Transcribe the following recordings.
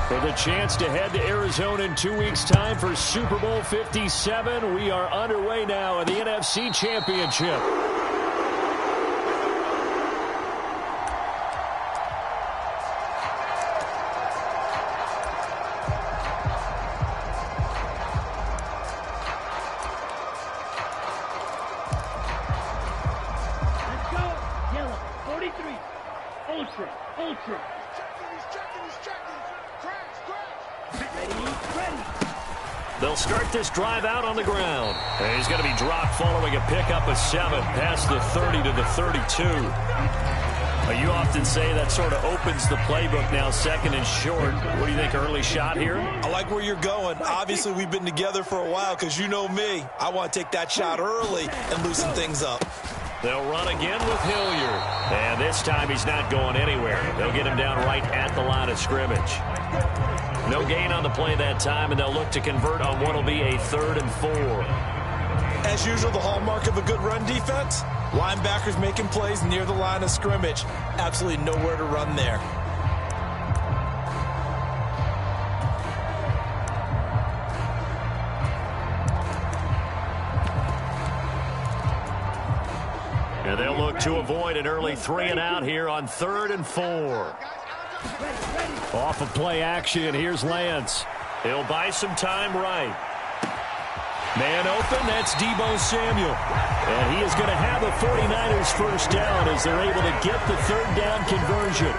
For the chance to head to Arizona in 2 weeks' time for Super Bowl 57. We are underway now in the NFC Championship. Let's go. Yellow, 43. Ultra. They'll start this drive out on the ground. And he's going to be dropped following a pickup of 7 past the 30 to the 32. You often say that sort of opens the playbook now, second and short. What do you think, early shot here? I like where you're going. Obviously, we've been together for a while because you know me. I want to take that shot early and loosen things up. They'll run again with Hilliard. And this time he's not going anywhere. They'll get him down right at the line of scrimmage. No gain on the play that time, and they'll look to convert on what will be a 3rd and 4. As usual, the hallmark of a good run defense, linebackers making plays near the line of scrimmage. Absolutely nowhere to run there. And they'll look to avoid an early 3 and out here on 3rd and 4. Off of play action, here's Lance. He'll buy some time right. Man open, that's Deebo Samuel. And he is going to have the 49ers first down as they're able to get the 3rd down conversion.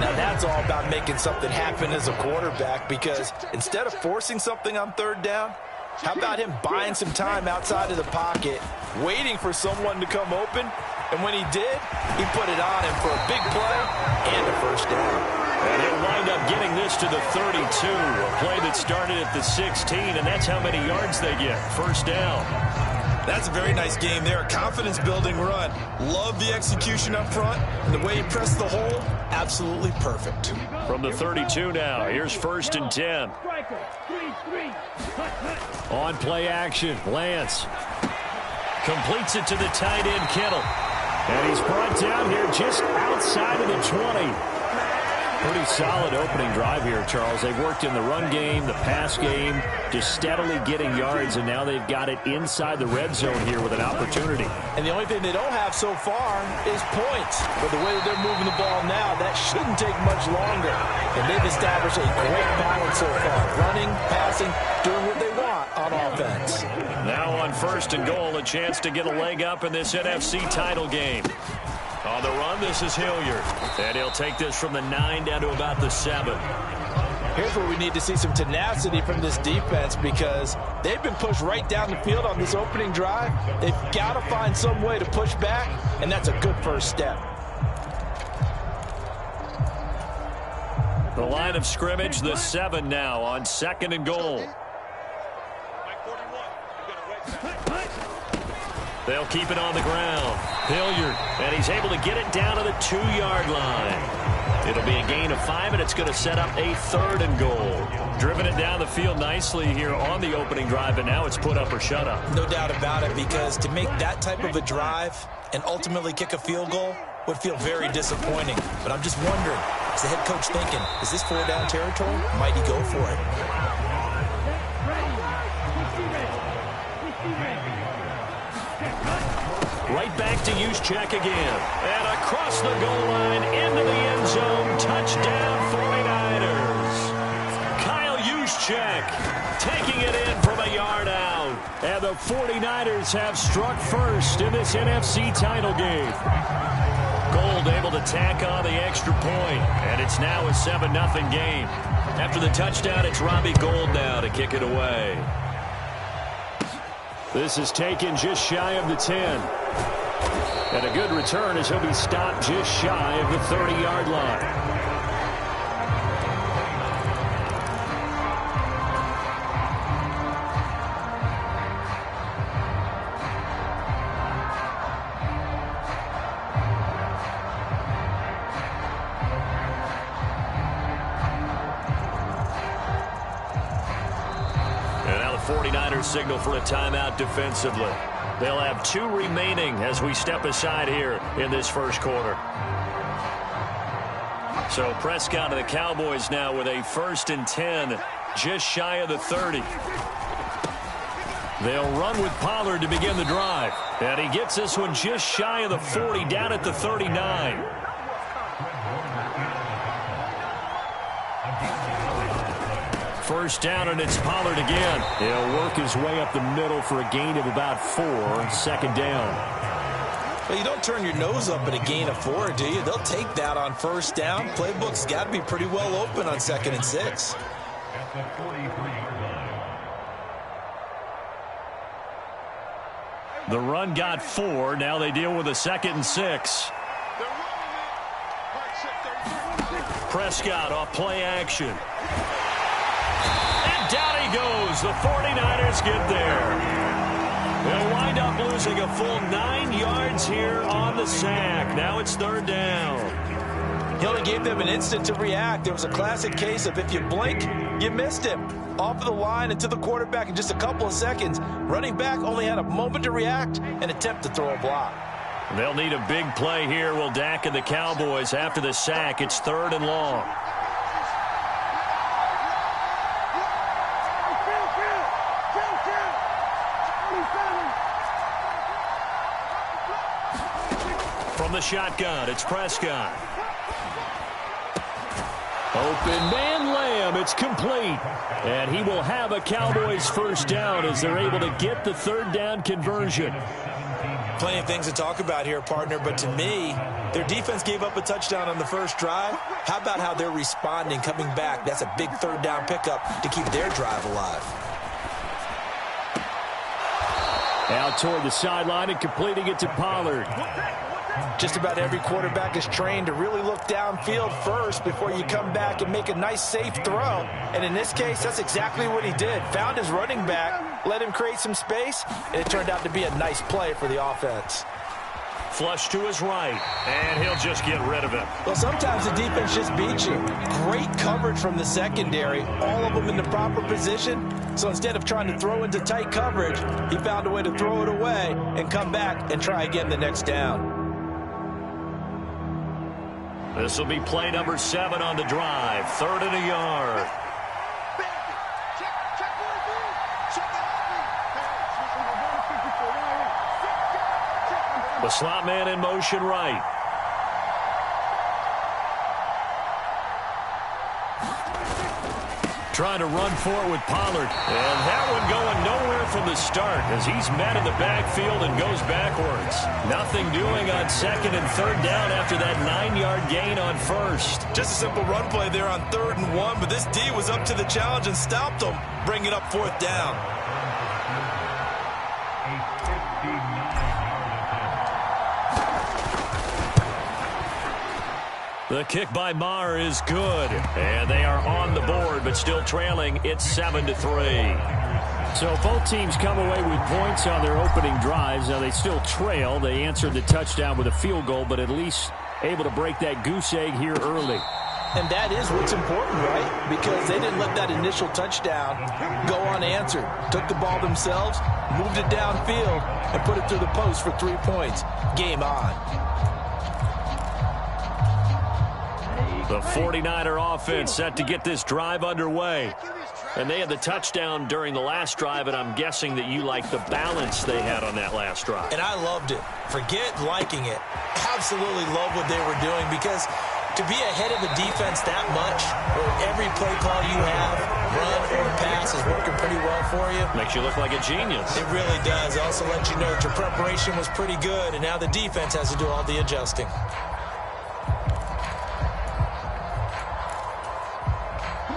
Now that's all about making something happen as a quarterback, because instead of forcing something on 3rd down, how about him buying some time outside of the pocket, waiting for someone to come open, and when he did, he put it on him for a big play and a first down. And he'll wind up getting this to the 32, a play that started at the 16, and that's how many yards they get, first down. That's a very nice game there, a confidence-building run. Love the execution up front, and the way he pressed the hole, absolutely perfect. From the 32 now, here's 1st and 10. On play action, Lance completes it to the tight end, Kittle. And he's brought down here just outside of the 20. Pretty solid opening drive here, Charles. They've worked in the run game, the pass game, just steadily getting yards, and now they've got it inside the red zone here with an opportunity. And the only thing they don't have so far is points. But the way that they're moving the ball now, that shouldn't take much longer. And they've established a great balance so far. Running, passing, doing what they want on offense. Now on 1st and goal, a chance to get a leg up in this NFC title game. On the run, this is Hilliard. And he'll take this from the 9 down to about the 7. Here's where we need to see some tenacity from this defense, because they've been pushed right down the field on this opening drive. They've got to find some way to push back, and that's a good first step. The line of scrimmage, the 7 now on 2nd and goal. They'll keep it on the ground. Hilliard, and he's able to get it down to the 2-yard line. It'll be a gain of 5, and it's going to set up a 3rd and goal. Driven it down the field nicely here on the opening drive, and now it's put up or shut up. No doubt about it, because to make that type of a drive and ultimately kick a field goal would feel very disappointing. But I'm just wondering, is the head coach thinking, is this 4-down territory? Might he go for it? Right back to Juszczyk again. And across the goal line into the end zone. Touchdown 49ers. Kyle Juszczyk taking it in from a yard out. And the 49ers have struck first in this NFC title game. Gold able to tack on the extra point. And it's now a 7-0 game. After the touchdown, it's Robbie Gould now to kick it away. This is taken just shy of the 10. And a good return as he'll be stopped just shy of the 30-yard line. And now the 49ers signal for a timeout defensively. They'll have 2 remaining as we step aside here in this first quarter. So Prescott of the Cowboys now with a 1st and 10, just shy of the 30. They'll run with Pollard to begin the drive. And he gets this one just shy of the 40, down at the 39. First down, and it's Pollard again. He'll work his way up the middle for a gain of about 4. 2nd down. Well, you don't turn your nose up at a gain of 4, do you? They'll take that on 1st down. Playbook's got to be pretty well open on 2nd and 6. The run got 4. Now they deal with a 2nd and 6. Prescott off play action. And down he goes. The 49ers get there. They'll wind up losing a full 9 yards here on the sack. Now it's 3rd down. He only gave them an instant to react. There was a classic case of if you blink, you missed him. Off of the line and to the quarterback in just a couple of seconds. Running back only had a moment to react and attempt to throw a block. They'll need a big play here, will Dak and the Cowboys. After the sack, it's 3rd and long. From the shotgun, it's Prescott. Open man Lamb, it's complete. And he will have a Cowboys 1st down as they're able to get the 3rd down conversion. Plenty of things to talk about here, partner, but to me, their defense gave up a touchdown on the first drive. How about how they're responding, coming back? That's a big 3rd down pickup to keep their drive alive. Out toward the sideline and completing it to Pollard. Just about every quarterback is trained to really look downfield first before you come back and make a nice, safe throw. And in this case, that's exactly what he did. Found his running back, let him create some space, and it turned out to be a nice play for the offense. Flush to his right, and he'll just get rid of it. Well, sometimes the defense just beats you. Great coverage from the secondary, all of them in the proper position. So instead of trying to throw into tight coverage, he found a way to throw it away and come back and try again the next down. This will be play number 7 on the drive. 3rd and a yard. The slot man in motion right. Trying to run for it with Pollard. And that one going nowhere from the start as he's met in the backfield and goes backwards. Nothing doing on 2nd and 3rd down after that 9-yard gain on 1st. Just a simple run play there on 3rd and 1, but this D was up to the challenge and stopped him, bringing up 4th down. The kick by Maher is good, and they are on the board, but still trailing. It's 7-3. So both teams come away with points on their opening drives. Now they still trail. They answered the touchdown with a field goal, but at least able to break that goose egg here early. And that is what's important, right? Because they didn't let that initial touchdown go unanswered. Took the ball themselves, moved it downfield, and put it through the post for 3 points. Game on. The 49er offense set to get this drive underway. And they had the touchdown during the last drive, and I'm guessing that you like the balance they had on that last drive. And I loved it. Forget liking it. Absolutely love what they were doing, because to be ahead of a defense that much, where every play call you have, run or pass, is working pretty well for you. Makes you look like a genius. It really does. It also lets you know that your preparation was pretty good, and now the defense has to do all the adjusting.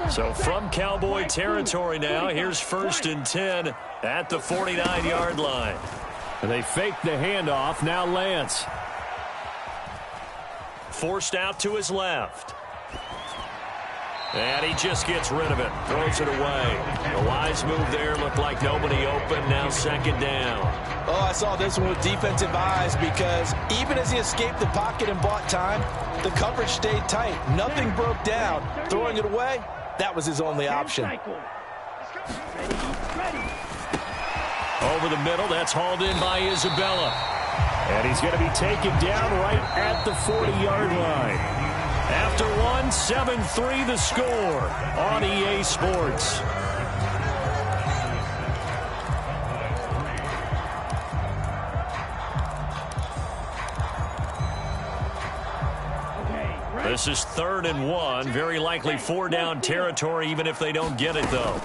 So from Cowboy territory now, here's 1st and 10 at the 49-yard line. And they fake the handoff. Now Lance. Forced out to his left. And he just gets rid of it. Throws it away. The wise move there. Looked like nobody open. Now 2nd down. Oh, I saw this one with defensive eyes, because even as he escaped the pocket and bought time, the coverage stayed tight. Nothing broke down. Throwing it away, that was his only option. Over the middle, that's hauled in by Isabella. And he's going to be taken down right at the 40-yard line. After one, 7-3 the score on EA Sports. This is 3rd and 1. Very likely 4-down territory, even if they don't get it, though.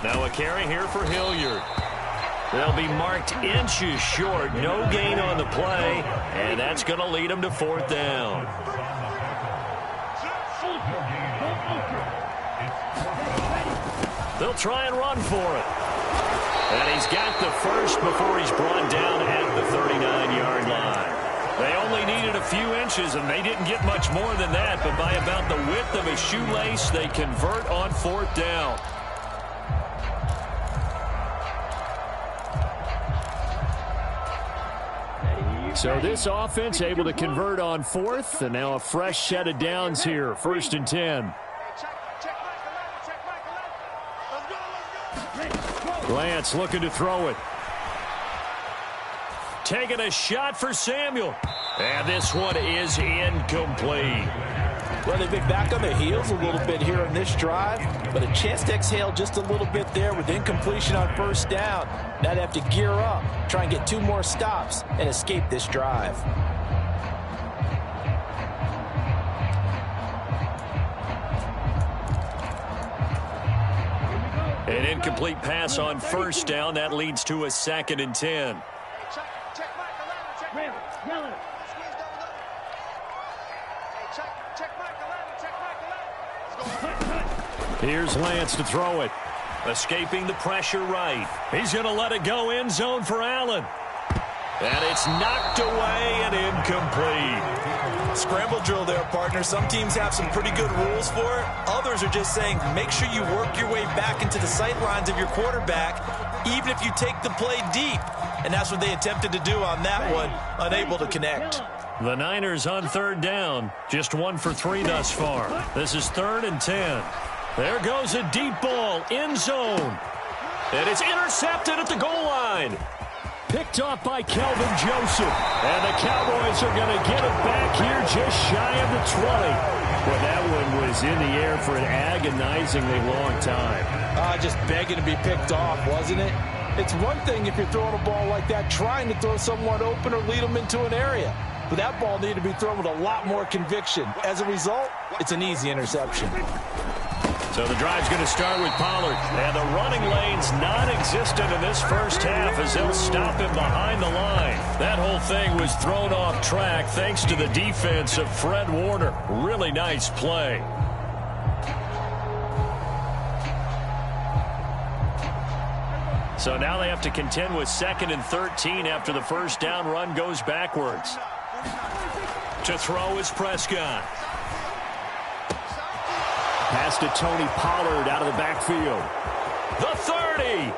Now a carry here for Hilliard. They'll be marked inches short. No gain on the play, and that's going to lead them to 4th down. They'll try and run for it. And he's got the first before he's brought down at the 39-yard line. They only needed a few inches, and they didn't get much more than that, but by about the width of a shoelace, they convert on 4th down. So this offense able to convert on 4th, and now a fresh set of downs here, 1st and 10. Lance looking to throw it. Taking a shot for Samuel. And this one is incomplete. Well, they've been back on their heels a little bit here on this drive, but a chance to exhale just a little bit there with incompletion on 1st down. Now they have to gear up, try and get 2 more stops, and escape this drive. An incomplete pass on 1st down. That leads to a 2nd and 10. Here's Lance to throw it. Escaping the pressure right. He's going to let it go end zone for Allen. And it's knocked away and incomplete. Scramble drill there, partner. Some teams have some pretty good rules for it. Others are just saying make sure you work your way back into the sight lines of your quarterback, even if you take the play deep. And that's what they attempted to do on that one, unable to connect. The Niners on 3rd down. Just 1 for 3 thus far. This is 3rd and 10. There goes a deep ball, end zone. And it's intercepted at the goal line. Picked off by Kelvin Joseph. And the Cowboys are going to get it back here just shy of the 20. Well, that one was in the air for an agonizingly long time. Just begging to be picked off, wasn't it? It's one thing if you're throwing a ball like that, trying to throw someone open or lead them into an area. But that ball needed to be thrown with a lot more conviction. As a result, it's an easy interception. So the drive's going to start with Pollard. And the running lane's non-existent in this first half as they'll stop him behind the line. That whole thing was thrown off track thanks to the defense of Fred Warner. Really nice play. So now they have to contend with 2nd and 13 after the first down run goes backwards. To throw is Prescott. Pass to Tony Pollard out of the backfield. The 30.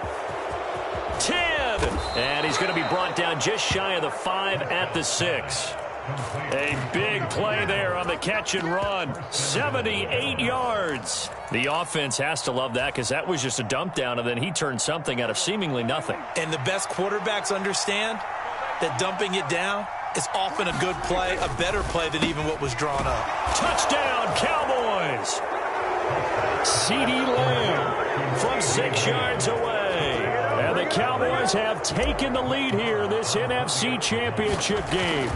10. And he's going to be brought down just shy of the 5 at the 6. A big play there on the catch and run. 78 yards. The offense has to love that because that was just a dump down, and then he turned something out of seemingly nothing. And the best quarterbacks understand that dumping it down is often a good play, a better play than even what was drawn up. Touchdown, Cowboys. CeeDee Lamb from 6 yards away. And the Cowboys have taken the lead here in this NFC Championship game.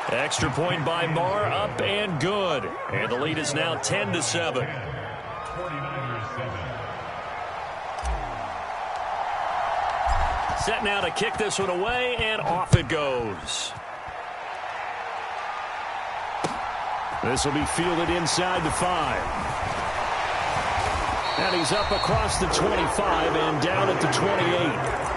Extra point by Marr, up and good. And the lead is now 10-7. Set now to kick this one away, and off it goes. This will be fielded inside the 5. And he's up across the 25 and down at the 28.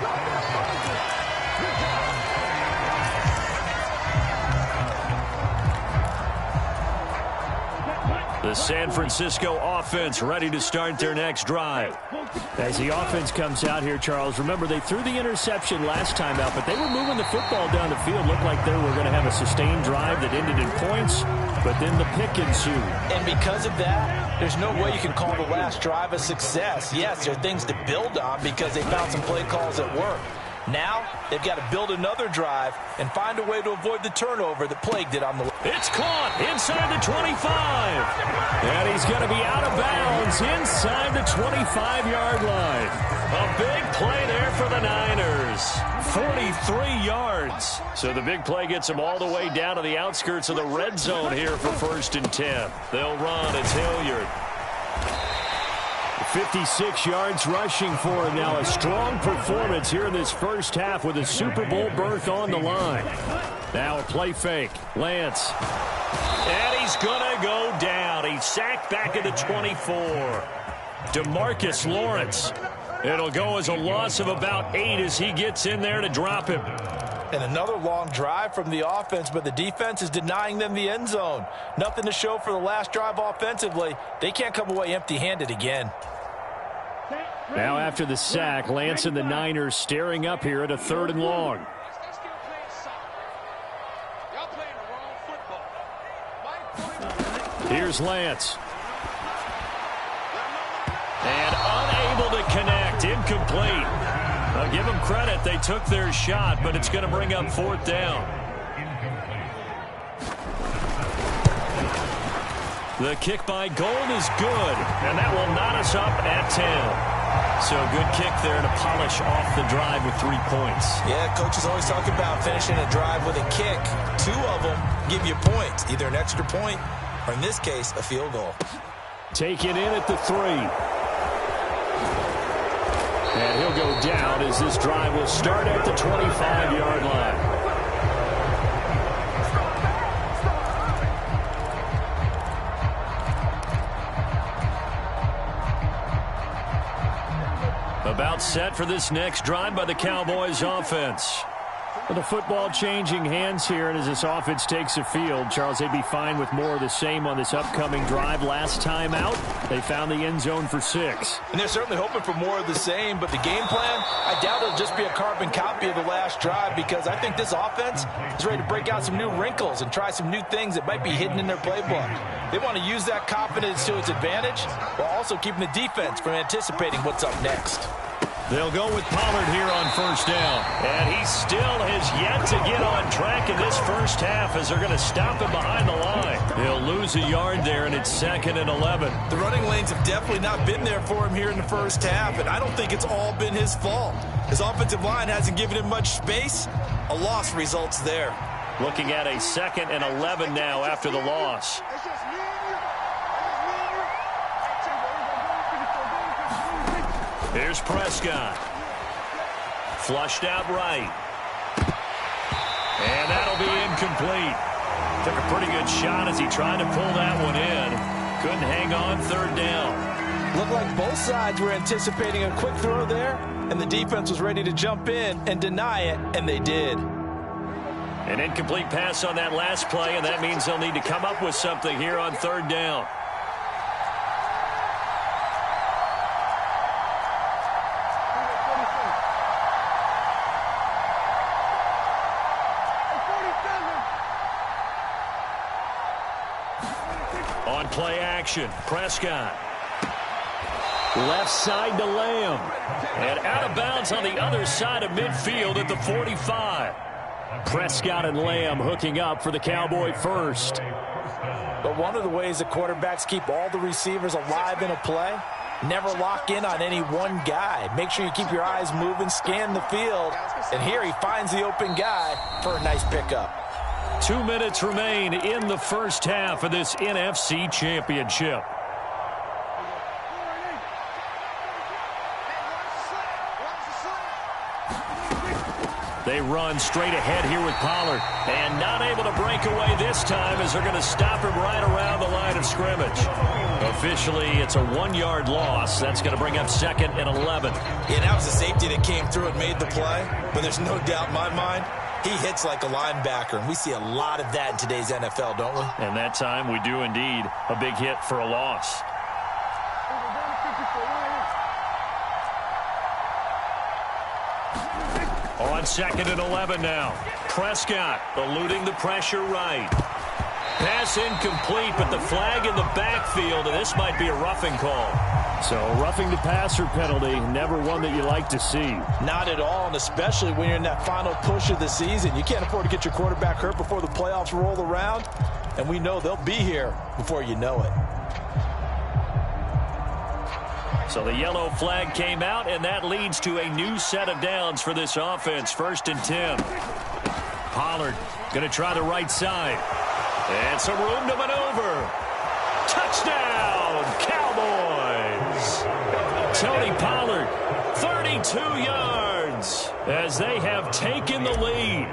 The San Francisco offense ready to start their next drive. As the offense comes out here, Charles, remember they threw the interception last time out, but they were moving the football down the field. Looked like they were going to have a sustained drive that ended in points, but then the pick ensued. And because of that, there's no way you can call the last drive a success. Yes, there are things to build on because they found some play calls that work. Now they've got to build another drive and find a way to avoid the turnover that plagued it on the way. It's caught inside the 25. And he's going to be out of bounds inside the 25-yard line. A big play there for the Niners. 43 yards. So the big play gets them all the way down to the outskirts of the red zone here for 1st and 10. They'll run. It's Hilliard. 56 yards rushing for him now. A strong performance here in this first half with a Super Bowl berth on the line. Now a play fake. Lance. And he's going to go down. He's sacked back at the 24. DeMarcus Lawrence. It'll go as a loss of about 8 as he gets in there to drop him. And another long drive from the offense, but the defense is denying them the end zone. Nothing to show for the last drive offensively. They can't come away empty-handed again. Now after the sack, Lance and the Niners staring up here at a 3rd and long. Here's Lance. And unable to connect. Incomplete. I'll give them credit. They took their shot, but it's going to bring up 4th down. The kick by Gold is good, and that will knot us up at 10. So good kick there to polish off the drive with 3 points. Yeah, coaches always talk about finishing a drive with a kick. 2 of them give you points, either an extra point or, in this case, a field goal. Taken in at the 3. And he'll go down as this drive will start at the 25-yard line. About set for this next drive by the Cowboys offense. With the football changing hands here, and as this offense takes the field, Charles, they'd be fine with more of the same on this upcoming drive. Last time out, they found the end zone for 6. And they're certainly hoping for more of the same, but the game plan, I doubt it'll just be a carbon copy of the last drive, because I think this offense is ready to break out some new wrinkles and try some new things that might be hidden in their playbook. They want to use that confidence to its advantage while also keeping the defense from anticipating what's up next. They'll go with Pollard here on 1st down. And he still has yet to get on track in this first half as they're going to stop him behind the line. He'll lose a yard there, and it's 2nd and 11. The running lanes have definitely not been there for him here in the first half, and I don't think it's all been his fault. His offensive line hasn't given him much space. A loss results there. Looking at a 2nd and 11 now after the loss. Here's Prescott. Flushed out right. And that'll be incomplete. Took a pretty good shot as he tried to pull that one in. Couldn't hang on 3rd down. Looked like both sides were anticipating a quick throw there, and the defense was ready to jump in and deny it, and they did. An incomplete pass on that last play, and that means they'll need to come up with something here on 3rd down. On play action, Prescott. Left side to Lamb. And out of bounds on the other side of midfield at the 45. Prescott and Lamb hooking up for the Cowboy first. But one of the ways that quarterbacks keep all the receivers alive in a play, never lock in on any one guy. Make sure you keep your eyes moving, scan the field. And here he finds the open guy for a nice pickup. 2 minutes remain in the first half of this NFC Championship. They run straight ahead here with Pollard. And not able to break away this time as they're going to stop him right around the line of scrimmage. Officially, it's a 1-yard loss. That's going to bring up 2nd and 11. Yeah, that was a safety that came through and made the play. But there's no doubt in my mind, he hits like a linebacker. And we see a lot of that in today's NFL, don't we? And that time we do indeed. A big hit for a loss. On 2nd and 11 now. Prescott eluding the pressure right. Pass incomplete, but the flag in the backfield, and this might be a roughing call. So roughing the passer penalty, never one that you like to see. Not at all, and especially when you're in that final push of the season. You can't afford to get your quarterback hurt before the playoffs roll around, and we know they'll be here before you know it. So the yellow flag came out, and that leads to a new set of downs for this offense. 1st and 10. Pollard going to try the right side. And some room to maneuver. Touchdown, Cowboys. Tony Pollard, 32 yards as they have taken the lead.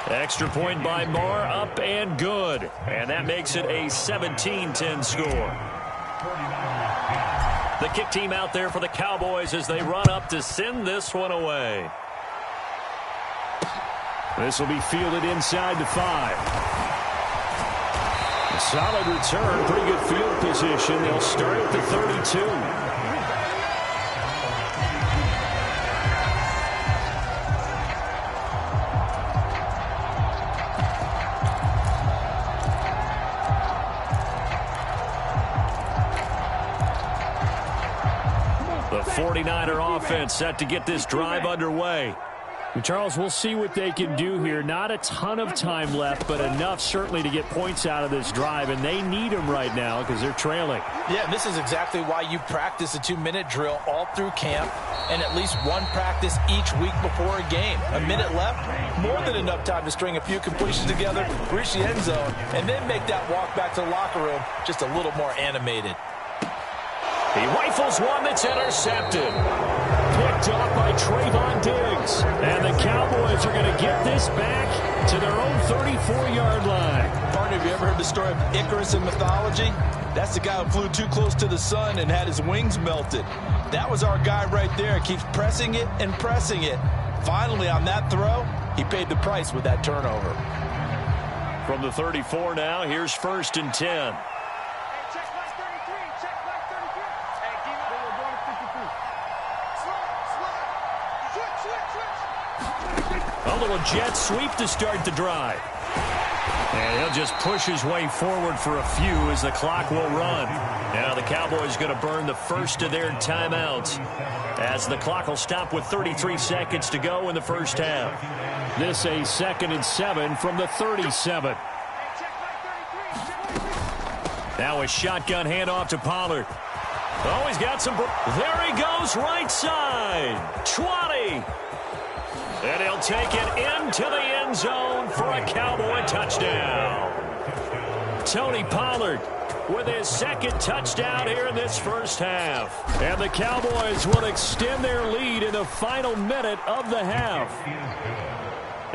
Extra point by Marr, up and good. And that makes it a 17-10 score. The kick team out there for the Cowboys as they run up to send this one away. This will be fielded inside the 5. A solid return, pretty good field position. They'll start at the 32. The 49er offense set to get this drive underway. Charles, we'll see what they can do here. Not a ton of time left, but enough certainly to get points out of this drive, and they need them right now because they're trailing. Yeah, this is exactly why you practice a 2-minute drill all through camp and at least one practice each week before a game. A minute left, more than enough time to string a few completions together, reach the end zone, and then make that walk back to the locker room just a little more animated. He rifles one that's intercepted. Picked off by Trayvon Diggs. And the Cowboys are going to get this back to their own 34-yard line. Partner, have you ever heard the story of Icarus in mythology? That's the guy who flew too close to the sun and had his wings melted. That was our guy right there. Keeps pressing it and pressing it. Finally, on that throw, he paid the price with that turnover. From the 34 now, here's 1st and 10. A little jet sweep to start the drive. And he'll just push his way forward for a few as the clock will run. Now the Cowboys going to burn the first of their timeouts as the clock will stop with 33 seconds to go in the first half. This a 2nd and 7 from the 37. Now a shotgun handoff to Pollard. Oh, he's got some. There he goes, right side. 20. And he'll take it into the end zone for a Cowboy touchdown. Tony Pollard with his 2nd touchdown here in this first half. And the Cowboys will extend their lead in the final minute of the half.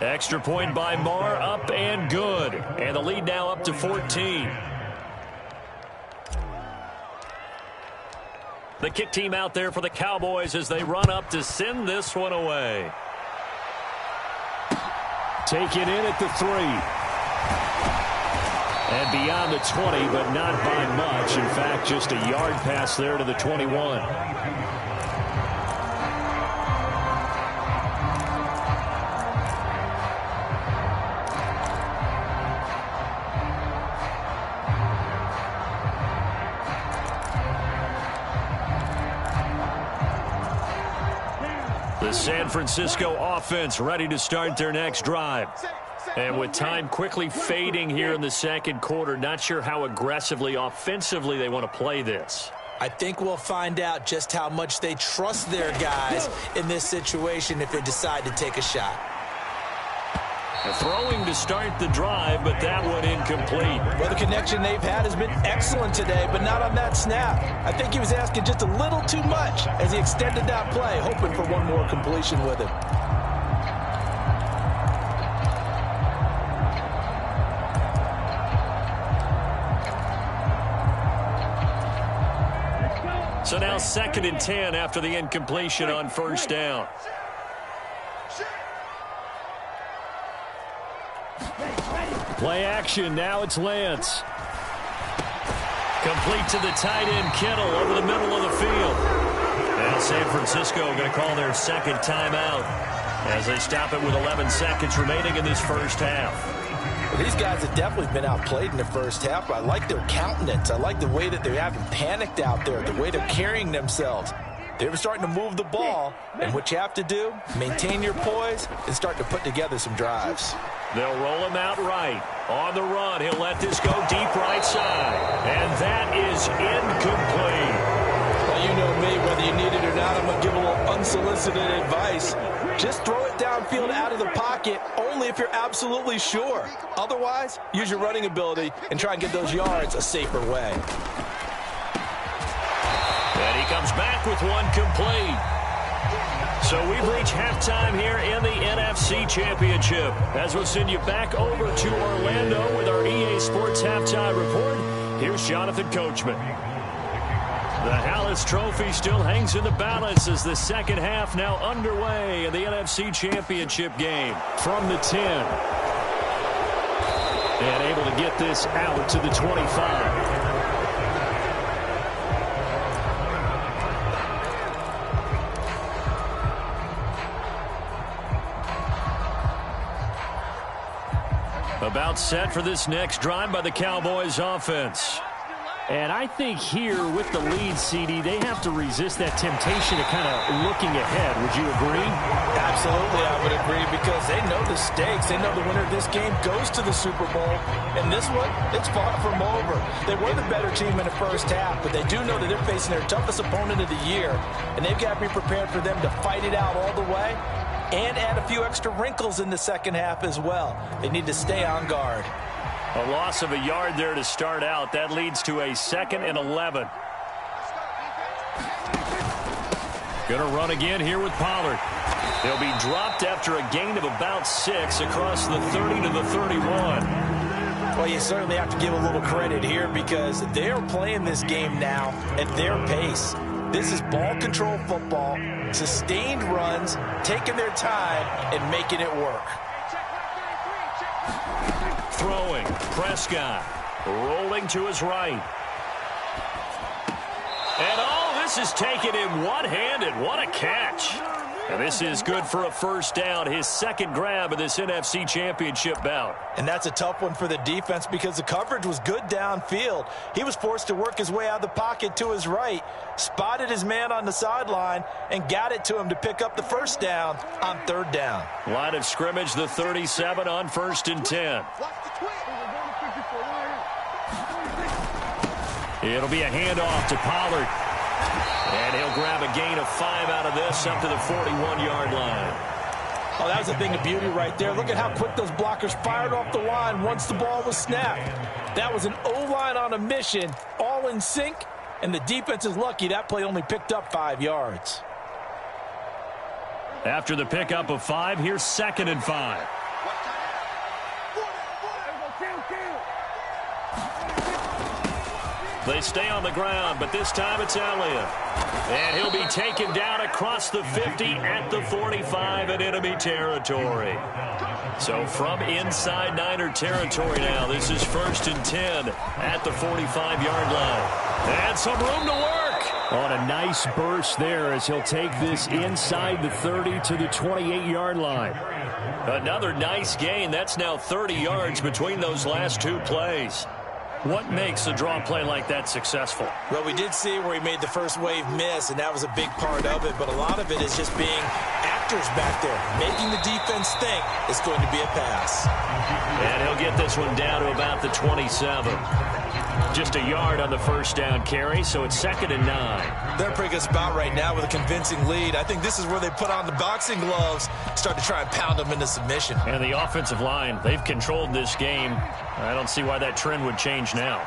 Extra point by Marr, up and good. And the lead now up to 14. The kick team out there for the Cowboys as they run up to send this one away. Taken in at the 3. And beyond the 20, but not by much. In fact, just a yard pass there to the 21. The San Francisco offense ready to start their next drive. And with time quickly fading here in the second quarter, not sure how aggressively, offensively they want to play this. I think we'll find out just how much they trust their guys in this situation if they decide to take a shot. Throwing to start the drive, but that one incomplete. Well, the connection they've had has been excellent today, but not on that snap. I think he was asking just a little too much as he extended that play, hoping for one more completion with him. So now 2nd and 10 after the incompletion on 1st down. Play action. Now it's Lance. Complete to the tight end, Kittle, over the middle of the field. Now San Francisco going to call their 2nd timeout as they stop it with 11 seconds remaining in this first half. Well, these guys have definitely been outplayed in the first half, but I like their countenance. I like the way that they haven't panicked out there, the way they're carrying themselves. They're starting to move the ball, and what you have to do, maintain your poise and start to put together some drives. They'll roll him out right. On the run, he'll let this go deep right side. And that is incomplete. Well, you know me, whether you need it or not, I'm going to give a little unsolicited advice. Just throw it downfield out of the pocket, only if you're absolutely sure. Otherwise, use your running ability and try and get those yards a safer way. And he comes back with one complete. So we've reached halftime here in the NFC Championship. As we'll send you back over to Orlando with our EA Sports Halftime Report, here's Jonathan Coachman. The Hallis Trophy still hangs in the balance as the second half now underway in the NFC Championship game from the 10. And able to get this out to the 25. About set for this next drive by the Cowboys offense. And I think here with the lead, CD, they have to resist that temptation of kind of looking ahead. Would you agree? Absolutely, I would agree, because they know the stakes. They know the winner of this game goes to the Super Bowl. And this one, it's far from over. They were the better team in the first half, but they do know that they're facing their toughest opponent of the year. And they've got to be prepared for them to fight it out all the way and add a few extra wrinkles in the second half as well. They need to stay on guard. A loss of a yard there to start out. That leads to a 2nd and 11. Going to run again here with Pollard. He'll be dropped after a gain of about 6 across the 30 to the 31. Well, you certainly have to give a little credit here because they're playing this game now at their pace. This is ball control football, sustained runs, taking their time and making it work. Throwing, Prescott, rolling to his right. And this is taken in one-handed. What a catch. And this is good for a first down, his second grab of this NFC Championship bout. And that's a tough one for the defense because the coverage was good downfield. He was forced to work his way out of the pocket to his right, spotted his man on the sideline, and got it to him to pick up the first down on 3rd down. Line of scrimmage, the 37 on 1st and 10. It'll be a handoff to Pollard. And he'll grab a gain of 5 out of this up to the 41-yard line. Oh, that was a thing of beauty right there. Look at how quick those blockers fired off the line once the ball was snapped. That was an O-line on a mission, all in sync, and the defense is lucky that play only picked up 5 yards. After the pickup of 5, here's 2nd and 5. They stay on the ground, but this time it's Elliott. And he'll be taken down across the 50 at the 45 in enemy territory. So from inside Niner territory now, this is 1st and 10 at the 45-yard line. And some room to work. On a nice burst there as he'll take this inside the 30 to the 28-yard line. Another nice gain. That's now 30 yards between those last 2 plays. What makes a draw play like that successful? Well, we did see where he made the first wave miss, and that was a big part of it. But a lot of it is just being actors back there, making the defense think it's going to be a pass. And he'll get this one down to about the 27. Just a yard on the first down carry, so it's 2nd and 9. They're a pretty good spot right now with a convincing lead. I think this is where they put on the boxing gloves, start to try and pound them into submission. And the offensive line, they've controlled this game. I don't see why that trend would change now.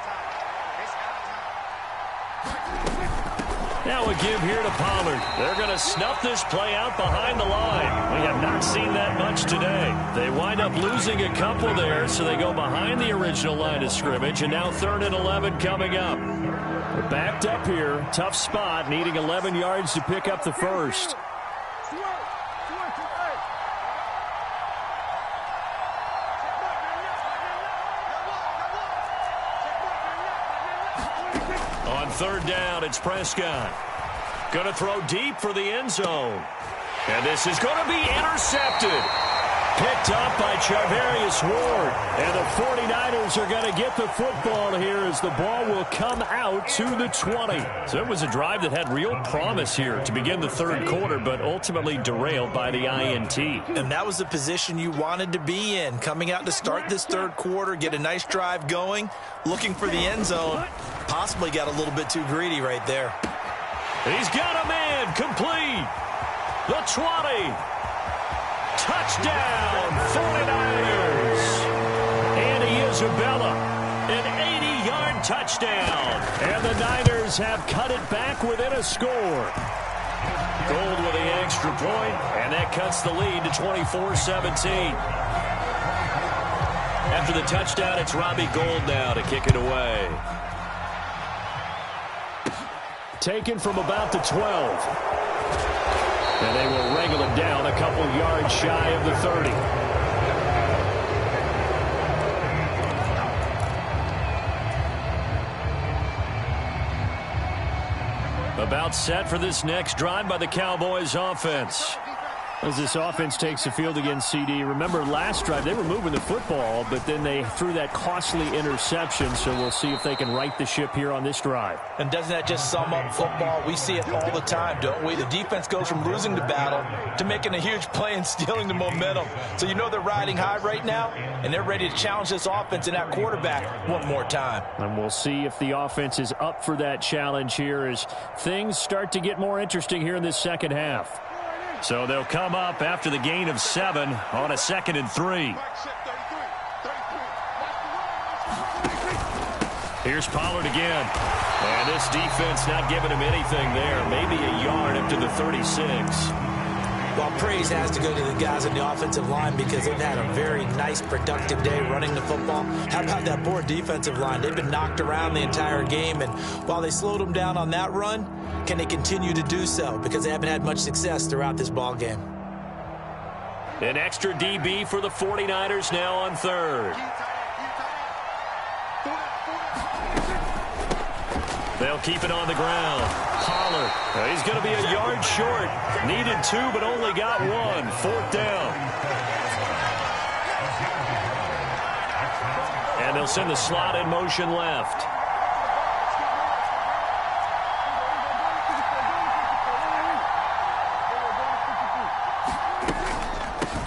Now a give here to Pollard. They're going to snuff this play out behind the line. We have not seen that much today. They wind up losing a couple there, so they go behind the original line of scrimmage, and now 3rd and 11 coming up. They're backed up here. Tough spot, needing 11 yards to pick up the first. On 3rd down, it's Prescott. Going to throw deep for the end zone. And this is going to be intercepted. Picked up by Charvarius Ward. And the 49ers are going to get the football here as the ball will come out to the 20. So it was a drive that had real promise here to begin the third quarter, but ultimately derailed by the INT. And that was the position you wanted to be in. Coming out to start this third quarter, get a nice drive going, looking for the end zone. Possibly got a little bit too greedy right there. He's got a man complete. The 20. Touchdown, 49ers. Andy Isabella, an 80-yard touchdown. And the Niners have cut it back within a score. Gold with the extra point, and that cuts the lead to 24-17. After the touchdown, it's Robbie Gould now to kick it away. Taken from about the 12. And they will wrangle it down a couple yards shy of the 30. About set for this next drive by the Cowboys offense. As this offense takes the field against CD, remember last drive they were moving the football, but then they threw that costly interception, so we'll see if they can right the ship here on this drive. And doesn't that just sum up football? We see it all the time, don't we? The defense goes from losing the battle to making a huge play and stealing the momentum. So you know they're riding high right now, and they're ready to challenge this offense and that quarterback one more time. And we'll see if the offense is up for that challenge here as things start to get more interesting here in this second half. So they'll come up after the gain of 7 on a 2nd and 3. Here's Pollard again. And this defense not giving him anything there. Maybe a yard up to the 36. Well, praise has to go to the guys on the offensive line because they've had a very nice, productive day running the football. How about that poor defensive line? They've been knocked around the entire game, and while they slowed them down on that run, can they continue to do so? Because they haven't had much success throughout this ball game. An extra DB for the 49ers now on 3rd. They'll keep it on the ground. Pollard. He's going to be a yard short. Needed 2, but only got 1. 4th down. And they'll send the slot in motion left.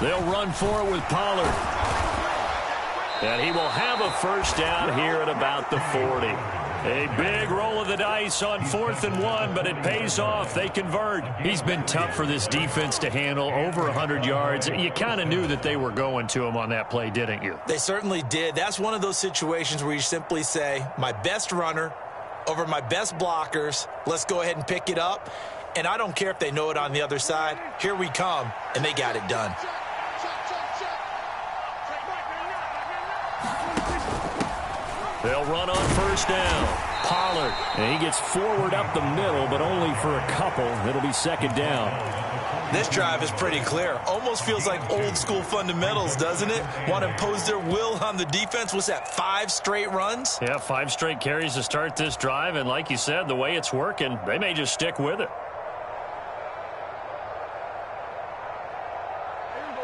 They'll run for it with Pollard. And he will have a first down here at about the 40. A big roll of the dice on 4th and 1, but it pays off. They convert. He's been tough for this defense to handle, over 100 yards. You kind of knew that they were going to him on that play, didn't you? They certainly did. That's one of those situations where you simply say, my best runner over my best blockers. Let's go ahead and pick it up. And I don't care if they know it on the other side. Here we come, and they got it done. They'll run on first down. Pollard. And he gets forward up the middle, but only for a couple. It'll be 2nd down. This drive is pretty clear. Almost feels like old school fundamentals, doesn't it? Want to impose their will on the defense. What's that, 5 straight runs? Yeah, 5 straight carries to start this drive. And like you said, the way it's working, they may just stick with it.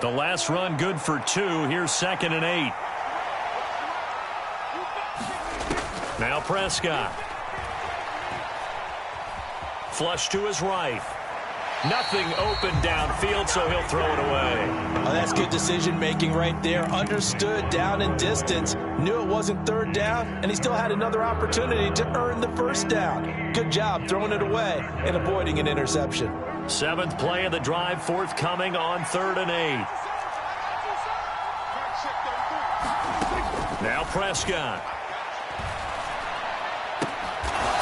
The last run good for 2. Here's 2nd and 8. Now Prescott. Flush to his right. Nothing open downfield, so he'll throw it away. Oh, that's good decision-making right there. Understood down and distance. Knew it wasn't 3rd down, and he still had another opportunity to earn the 1st down. Good job throwing it away and avoiding an interception. 7th play of the drive, forthcoming on 3rd and 8. Now Prescott.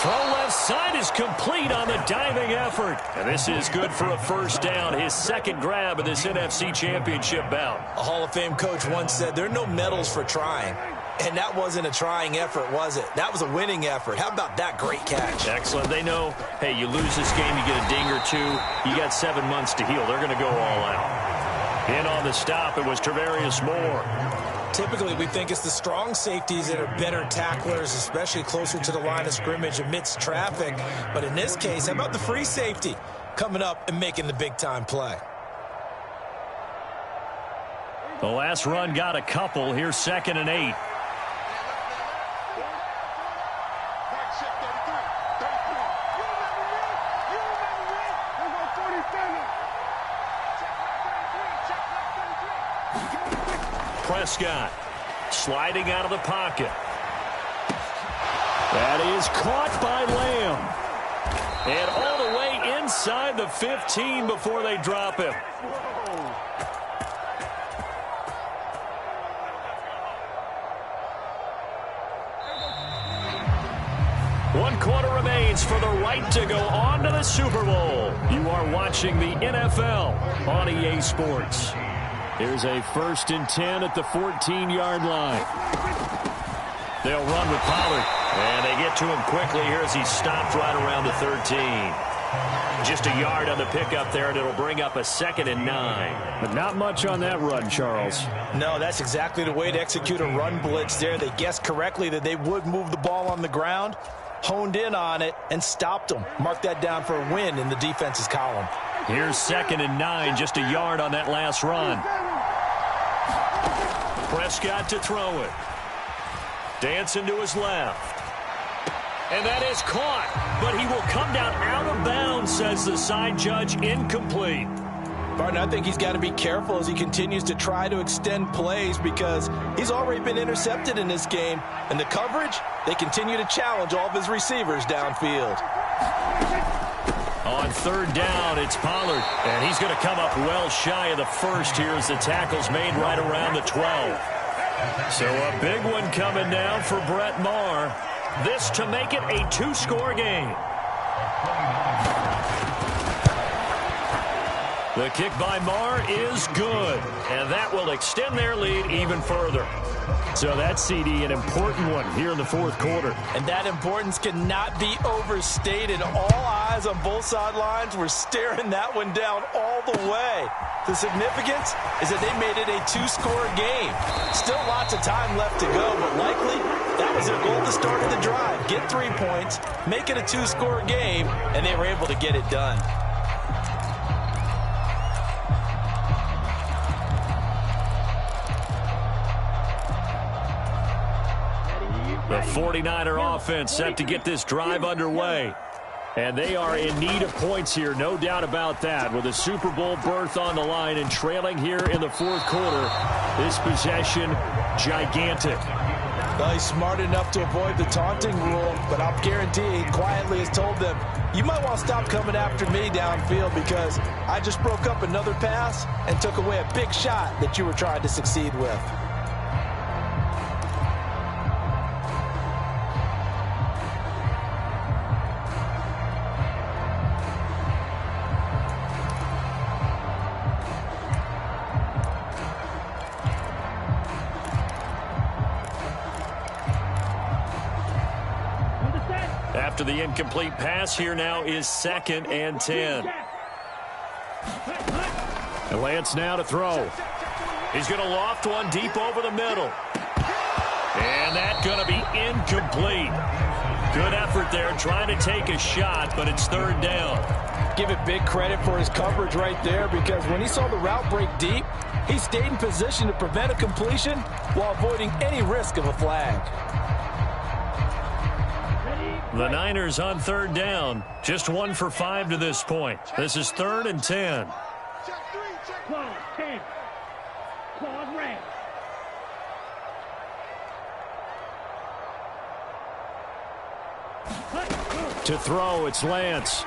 Throw left side is complete on the diving effort. And this is good for a first down. His 2nd grab of this NFC Championship bout. A Hall of Fame coach once said, there are no medals for trying. And that wasn't a trying effort, was it? That was a winning effort. How about that great catch? Excellent. They know, hey, you lose this game, you get a ding or 2. You got 7 months to heal. They're going to go all out. In on the stop, it was Travarius Moore. Typically, we think it's the strong safeties that are better tacklers, especially closer to the line of scrimmage amidst traffic. But in this case, how about the free safety coming up and making the big-time play? The last run got a couple. Here's 2nd and 8. Prescott sliding out of the pocket. That is caught by Lamb. And all the way inside the 15 before they drop him. One quarter remains for the right to go on to the Super Bowl. You are watching the NFL on EA Sports. Here's a 1st and 10 at the 14-yard line. They'll run with Pollard. And they get to him quickly here as he stopped right around the 13. Just a yard on the pickup there, and it'll bring up a 2nd and 9. But not much on that run, Charles. No, that's exactly the way to execute a run blitz there. They guessed correctly that they would move the ball on the ground, honed in on it, and stopped them. Mark that down for a win in the defense's column. Here's 2nd and 9, just a yard on that last run. Prescott to throw it. Dancing to his left. And that is caught, but he will come down out of bounds, says the side judge, incomplete. Barton, I think he's got to be careful as he continues to try to extend plays because he's already been intercepted in this game. And the coverage, they continue to challenge all of his receivers downfield. On 3rd down, it's Pollard, and he's going to come up well shy of the first here as the tackle's made right around the 12. So a big one coming now for Brett Maher. This to make it a 2-score game. The kick by Maher is good, and that will extend their lead even further. So that's, CD, an important one here in the 4th quarter. And that importance cannot be overstated. All eyes on both sidelines were staring that one down all the way. The significance is that they made it a 2-score game. Still lots of time left to go, but likely that was their goal to start of the drive. Get 3 points, make it a 2-score game, and they were able to get it done. The 49er offense set to get this drive underway. And they are in need of points here, no doubt about that. With a Super Bowl berth on the line and trailing here in the 4th quarter, this possession, gigantic. Well, he's smart enough to avoid the taunting rule, but I'll guarantee he quietly has told them, you might want to stop coming after me downfield because I just broke up another pass and took away a big shot that you were trying to succeed with. After the incomplete pass, here now is 2nd and 10. And Lance now to throw. He's going to loft one deep over the middle. And that's going to be incomplete. Good effort there trying to take a shot, but it's 3rd down. Give it big credit for his coverage right there because when he saw the route break deep, he stayed in position to prevent a completion while avoiding any risk of a flag. The Niners on 3rd down. Just 1 for 5 to this point. This is 3rd and 10. Clause 10. Clause red. To throw, it's Lance.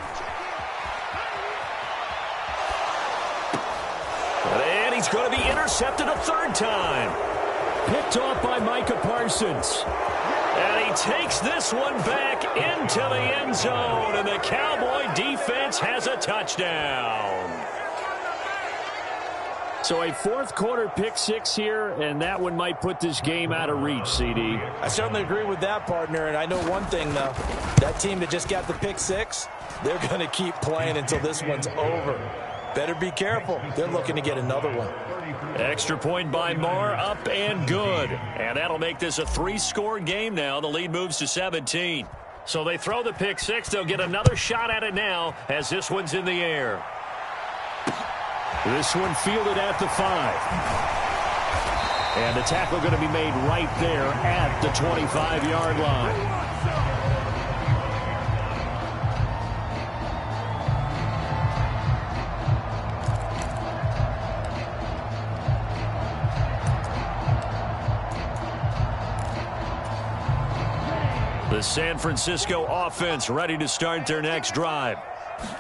And he's going to be intercepted a 3rd time. Picked off by Micah Parsons. And he takes this one back into the end zone, and the Cowboy defense has a touchdown. So a 4th quarter pick 6 here, and that one might put this game out of reach, CD. I certainly agree with that, partner, and I know one thing, though. That team that just got the pick 6, they're going to keep playing until this one's over. Better be careful. They're looking to get another one. Extra point by Maher, up and good. And that'll make this a 3-score game now. The lead moves to 17. So they throw the pick 6. They'll get another shot at it now as this one's in the air. This one fielded at the 5. And the tackle going to be made right there at the 25-yard line. The San Francisco offense ready to start their next drive.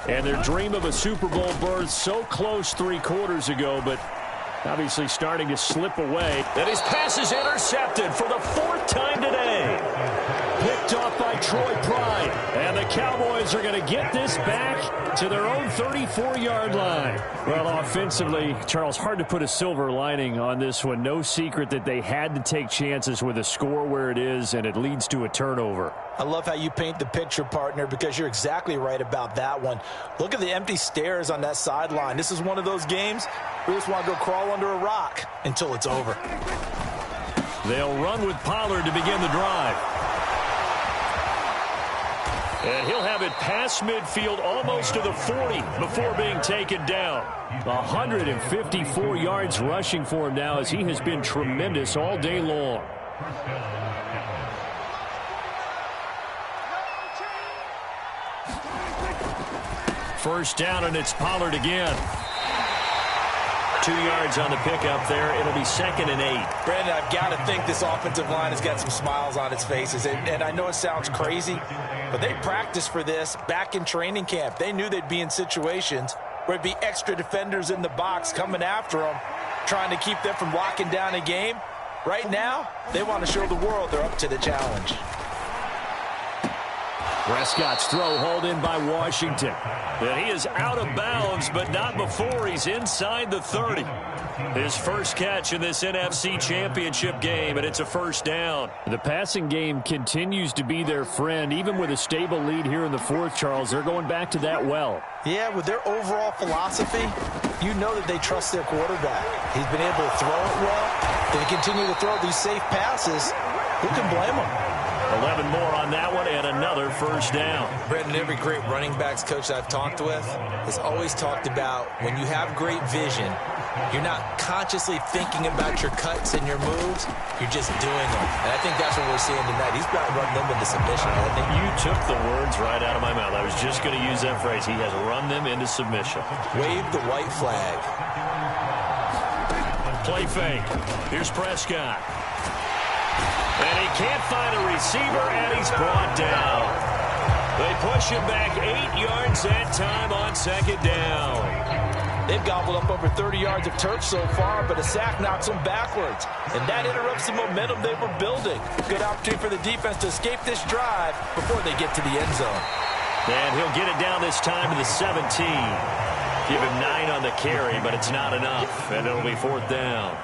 And their dream of a Super Bowl berth so close 3 quarters ago, but obviously starting to slip away. And his pass is intercepted for the 4th time today. Picked off by Troy Pride. And the Cowboys are going to get this back to their own 34-yard line. Well, offensively, Charles, hard to put a silver lining on this one. No secret that they had to take chances with a score where it is, and it leads to a turnover. I love how you paint the picture, partner, because you're exactly right about that one. Look at the empty stairs on that sideline. This is one of those games we just want to go crawl under a rock until it's over. They'll run with Pollard to begin the drive. And he'll have it past midfield almost to the 40 before being taken down. 154 yards rushing for him now, as he has been tremendous all day long. First down, and it's Pollard again. 2 yards on the pickup there. It'll be 2nd and 8. Brandon, I've got to think this offensive line has got some smiles on its faces. And I know it sounds crazy, but they practiced for this back in training camp. They knew they'd be in situations where it'd be extra defenders in the box coming after them, trying to keep them from locking down a game. Right now, they want to show the world they're up to the challenge. Prescott's throw hauled in by Washington. And he is out of bounds, but not before he's inside the 30. His first catch in this NFC Championship game, and it's a first down. The passing game continues to be their friend. Even with a stable lead here in the 4th, Charles, they're going back to that well. Yeah, with their overall philosophy, you know that they trust their quarterback. He's been able to throw it well. They continue to throw these safe passes. Who can blame them? 11 more on that one, and another first down. Brendan, every great running backs coach I've talked with has always talked about when you have great vision, you're not consciously thinking about your cuts and your moves, you're just doing them. And I think that's what we're seeing tonight. He's about to run them into submission. I think you took the words right out of my mouth. I was just going to use that phrase. He has run them into submission. Wave the white flag. Play fake. Here's Prescott. And he can't find a receiver, and he's brought down. They push him back 8 yards that time on 2nd down. They've gobbled up over 30 yards of turf so far, but a sack knocks them backwards. And that interrupts the momentum they were building. Good opportunity for the defense to escape this drive before they get to the end zone. And he'll get it down this time to the 17. Give him 9 on the carry, but it's not enough. And it'll be 4th down.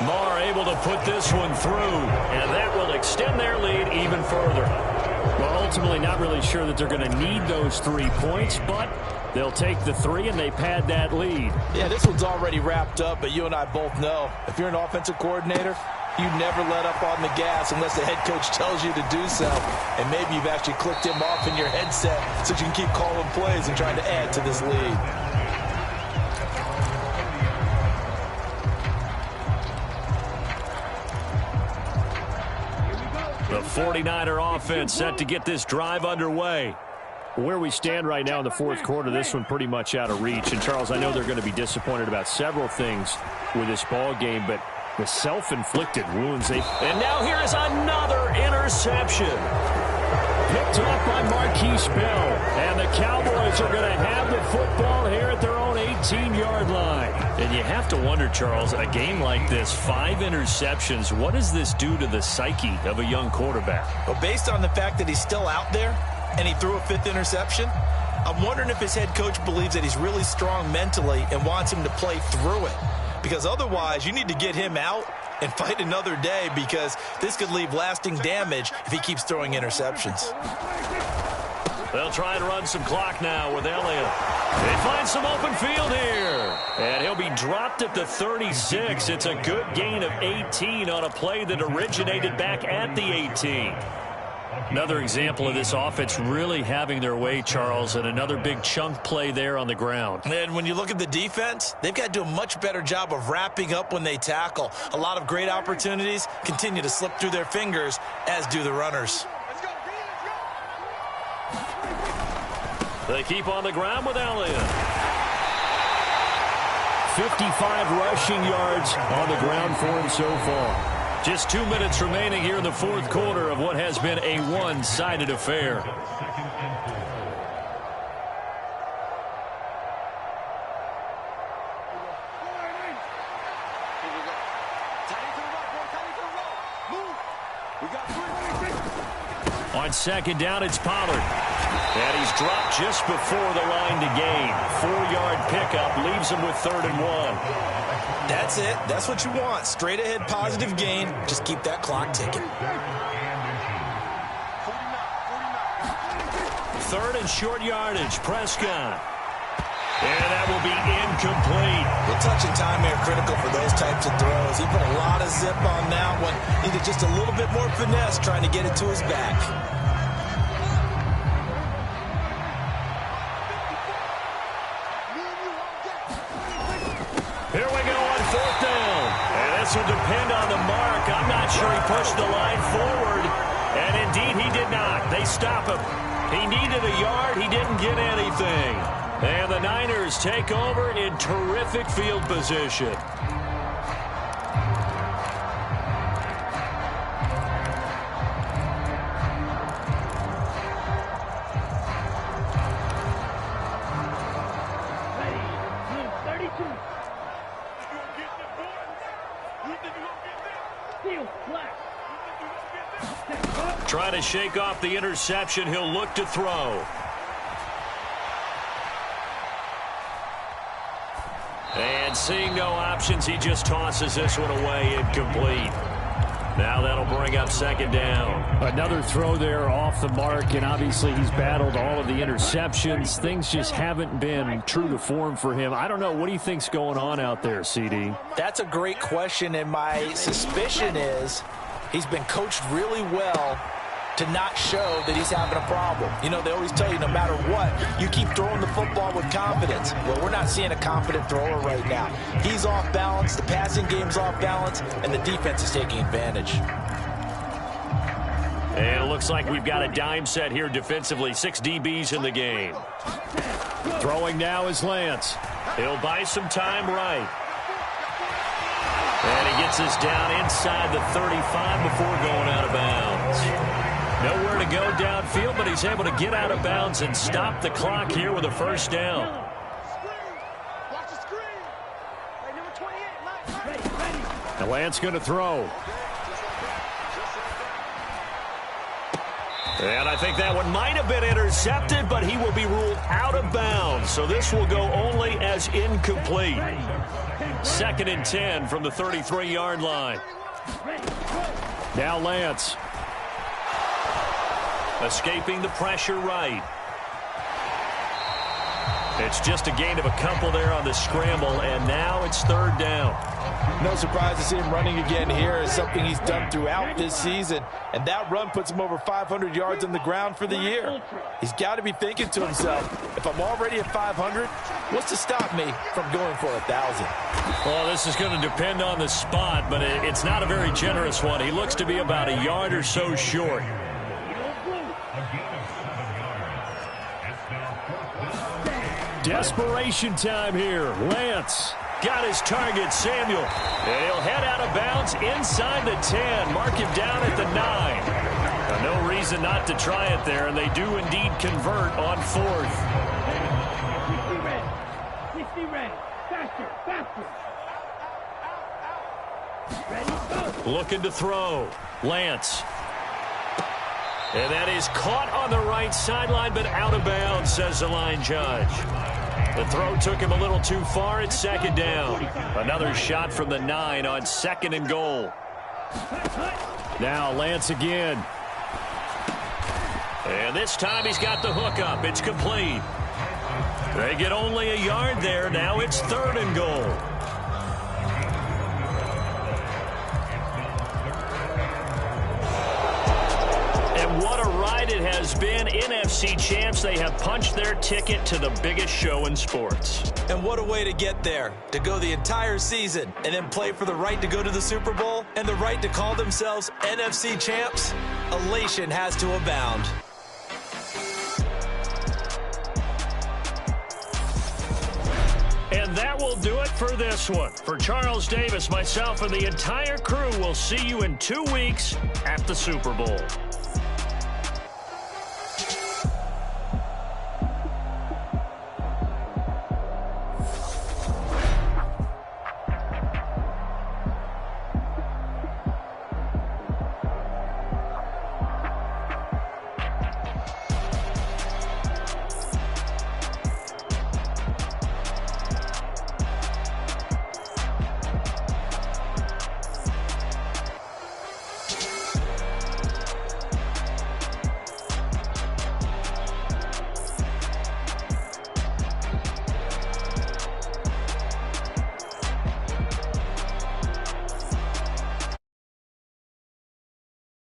Marr able to put this one through, and that will extend their lead even further. Well, ultimately not really sure that they're going to need those 3 points, but they'll take the 3 and they pad that lead. Yeah, this one's already wrapped up, but you and I both know if you're an offensive coordinator, you never let up on the gas unless the head coach tells you to do so. And maybe you've actually clicked him off in your headset so you can keep calling plays and trying to add to this lead. The 49er offense set to get this drive underway. Where we stand right now in the 4th quarter, this one pretty much out of reach. And, Charles, I know they're going to be disappointed about several things with this ball game, but the self-inflicted wounds. And now here is another interception. Picked up by Marquise Bell. And the Cowboys are going to have the football here at their own 18-yard line. And you have to wonder, Charles, a game like this, 5 interceptions, what does this do to the psyche of a young quarterback? Well, based on the fact that he's still out there and he threw a 5th interception, I'm wondering if his head coach believes that he's really strong mentally and wants him to play through it. Because otherwise, you need to get him out and fight another day, because this could leave lasting damage if he keeps throwing interceptions. They'll try to run some clock now with Elliott. They find some open field here. And he'll be dropped at the 36. It's a good gain of 18 on a play that originated back at the 18. Another example of this offense really having their way, Charles, and another big chunk play there on the ground. And when you look at the defense, they've got to do a much better job of wrapping up when they tackle. A lot of great opportunities continue to slip through their fingers, as do the runners. They keep on the ground with Allen. 55 rushing yards on the ground for him so far. Just 2 minutes remaining here in the fourth quarter of what has been a one-sided affair. On second down, it's Pollard. And he's dropped just before the line to gain. 4-yard pickup leaves him with 3rd and 1. That's it. That's what you want. Straight ahead positive gain. Just keep that clock ticking. 3rd and short yardage. Prescott. And that will be incomplete. The touch and time here critical for those types of throws. He put a lot of zip on that one. Needed just a little bit more finesse trying to get it to his back. Here we go on 4th down. And this will depend on the mark. I'm not sure he pushed the line forward. And indeed, he did not. They stop him. He needed a yard. He didn't get anything. And the Niners take over in terrific field position. Trying to shake off the interception. He'll look to throw. And seeing no options, he just tosses this one away, incomplete. Now that'll bring up 2nd down. Another throw there off the mark, and obviously he's battled all of the interceptions. Things just haven't been true to form for him. I don't know. What do you think's going on out there, CD? That's a great question, and my suspicion is he's been coached really well to not show that he's having a problem. You know, they always tell you no matter what, you keep throwing the football with confidence. Well, we're not seeing a confident thrower right now. He's off balance, the passing game's off balance, and the defense is taking advantage. And it looks like we've got a dime set here defensively. 6 DBs in the game. Throwing now is Lance. He'll buy some time right. And he gets this down inside the 35 before going out of bounds. Nowhere to go downfield, but he's able to get out of bounds and stop the clock here with a 1st down. Now Lance going to throw. And I think that one might have been intercepted, but he will be ruled out of bounds. So this will go only as incomplete. 2nd and 10 from the 33-yard line. Now Lance. Escaping the pressure right. It's just a gain of a couple there on the scramble, and now it's 3rd down. No surprise to see him running again here. Is something he's done throughout this season, and that run puts him over 500 yards on the ground for the year. He's got to be thinking to himself, if I'm already at 500, what's to stop me from going for 1,000? Well, this is going to depend on the spot, but it's not a very generous one. He looks to be about a yard or so short. Desperation time here. Lance got his target, Samuel. And he'll head out of bounds inside the 10. Mark him down at the 9. Now, no reason not to try it there, and they do indeed convert on 4th. 60 ready. Faster, faster. Ready, go. Looking to throw. Lance. And that is caught on the right sideline, but out of bounds, says the line judge. The throw took him a little too far. It's 2nd down. Another shot from the 9 on 2nd and goal. Now Lance again. And this time he's got the hook up. It's complete. They get only a yard there. Now it's 3rd and goal. what a ride it has been. NFC champs, they have punched their ticket to the biggest show in sports. And what a way to get there, to go the entire season and then play for the right to go to the Super Bowl and the right to call themselves NFC champs. Elation has to abound. And that will do it for this one. For Charles Davis, myself, and the entire crew, we'll see you in 2 weeks at the Super Bowl.